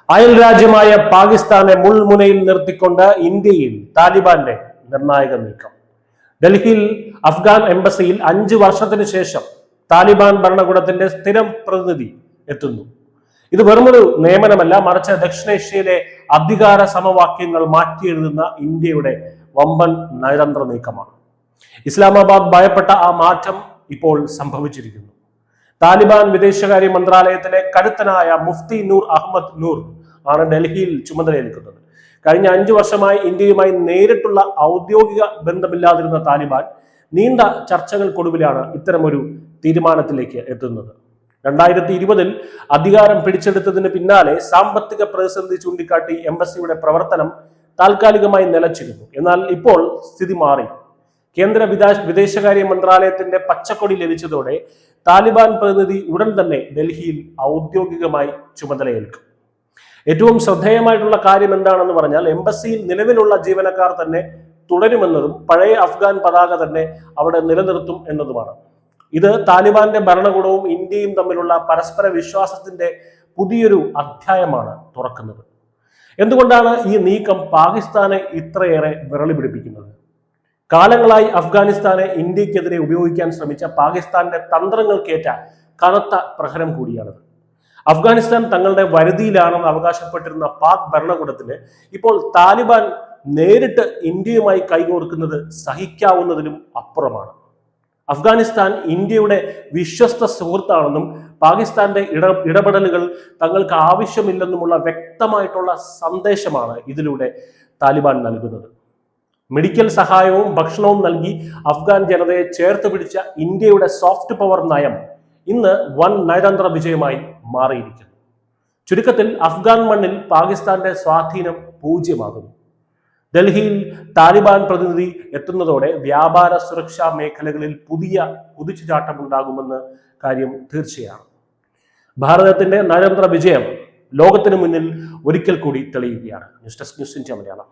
അയൽ രാജ്യമായ പാകിസ്ഥാനെ മുൾമുനയിൽ നിർത്തിക്കൊണ്ട് ഇന്ത്യയിൽ താലിബാന്റെ നിർണായക നീക്കം. ഡൽഹിയിൽ അഫ്ഗാൻ എംബസിയിൽ 5 വർഷത്തിന് ശേഷം താലിബാൻ ഭരണകൂടത്തിന്റെ സ്ഥിരം പ്രതിനിധി എത്തുന്നു. ഇത് വെറുമൊരു നിയമനമല്ല, മറിച്ച് ദക്ഷിണേഷ്യയിലെ അധികാര സമവാക്യങ്ങൾ മാറ്റിയെഴുതുന്ന ഇന്ത്യയുടെ വമ്പൻ നയതന്ത്ര നീക്കമാണ്. ഇസ്ലാമാബാദ് ഭയപ്പെട്ട ആ മാറ്റം ഇപ്പോൾ സംഭവിച്ചിരിക്കുന്നു. താലിബാൻ വിദേശകാര്യ മന്ത്രാലയത്തിലെ കരുത്തനായ മുഫ്തി നൂർ അഹമ്മദ് നൂർ ആണ് ഡൽഹിയിൽ ചുമതലയേൽക്കുന്നത്. കഴിഞ്ഞ 5 വർഷമായി ഇന്ത്യയുമായി നേരിട്ടുള്ള ഔദ്യോഗിക ബന്ധമില്ലാതിരുന്ന താലിബാൻ നീണ്ട ചർച്ചകൾക്കൊടുവിലാണ് ഇത്തരമൊരു തീരുമാനത്തിലേക്ക് എത്തുന്നത്. 2020 അധികാരം പിടിച്ചെടുത്തതിന് പിന്നാലെ സാമ്പത്തിക പ്രതിസന്ധി ചൂണ്ടിക്കാട്ടി എംബസിയുടെ പ്രവർത്തനം താൽക്കാലികമായി നിലച്ചിരുന്നു. എന്നാൽ ഇപ്പോൾ സ്ഥിതി മാറി. കേന്ദ്ര വിദേശകാര്യ മന്ത്രാലയത്തിന്റെ പച്ചക്കൊടി ലഭിച്ചതോടെ താലിബാൻ പ്രതിനിധി ഉടൻ തന്നെ ഡൽഹിയിൽ ഔദ്യോഗികമായി ചുമതലയേൽക്കും. ഏറ്റവും ശ്രദ്ധേയമായിട്ടുള്ള കാര്യം എന്താണെന്ന് പറഞ്ഞാൽ, എംബസിയിൽ നിലവിലുള്ള ജീവനക്കാർ തന്നെ തുടരുമെന്നതും പഴയ അഫ്ഗാൻ പതാക തന്നെ അവിടെ നിലനിർത്തും എന്നതുമാണ്. ഇത് താലിബാന്റെ ഭരണകൂടവും ഇന്ത്യയും തമ്മിലുള്ള പരസ്പര വിശ്വാസത്തിന്റെ പുതിയൊരു അധ്യായമാണ് തുറക്കുന്നത്. എന്തുകൊണ്ടാണ് ഈ നീക്കം പാകിസ്ഥാനെ ഇത്രയേറെ വിറളി പിടിപ്പിക്കുന്നത്? കാലങ്ങളായി അഫ്ഗാനിസ്ഥാനെ ഇന്ത്യക്കെതിരെ ഉപയോഗിക്കാൻ ശ്രമിച്ച പാകിസ്ഥാന്റെ തന്ത്രങ്ങൾക്കേറ്റ കനത്ത പ്രഹരം കൂടിയാണത്. അഫ്ഗാനിസ്ഥാൻ തങ്ങളുടെ വരുതിയിലാണെന്ന് അവകാശപ്പെട്ടിരുന്ന പാക് ഭരണകൂടത്തിന് ഇപ്പോൾ താലിബാൻ നേരിട്ട് ഇന്ത്യയുമായി കൈകോർക്കുന്നത് സഹിക്കാവുന്നതിലും അപ്പുറമാണ്. അഫ്ഗാനിസ്ഥാൻ ഇന്ത്യയുടെ വിശ്വസ്ത സുഹൃത്താണെന്നും പാകിസ്ഥാന്റെ ഇടപെടലുകൾ തങ്ങൾക്ക് ആവശ്യമില്ലെന്നുമുള്ള വ്യക്തമായിട്ടുള്ള സന്ദേശമാണ് ഇതിലൂടെ താലിബാൻ നൽകുന്നത്. മെഡിക്കൽ സഹായവും ഭക്ഷണവും നൽകി അഫ്ഗാൻ ജനതയെ ചേർത്ത് പിടിച്ച ഇന്ത്യയുടെ സോഫ്റ്റ് പവർ നയം ഇന്ന് വൻ നയതന്ത്ര വിജയമായി മാറിയിരിക്കുന്നു. ചുരുക്കത്തിൽ അഫ്ഗാൻ മണ്ണിൽ പാകിസ്ഥാന്റെ സ്വാധീനം പൂജ്യമാകുന്നു. ഡൽഹിയിൽ താലിബാൻ പ്രതിനിധി എത്തുന്നതോടെ വ്യാപാര സുരക്ഷാ മേഖലകളിൽ പുതിയ കുതിച്ചുചാട്ടമുണ്ടാകുമെന്ന് കാര്യം തീർച്ചയാണ്. ഭാരതത്തിന്റെ നയതന്ത്ര വിജയം ലോകത്തിന് മുന്നിൽ ഒരിക്കൽ കൂടി തെളിയുകയാണ്. News desk news India Malayalam.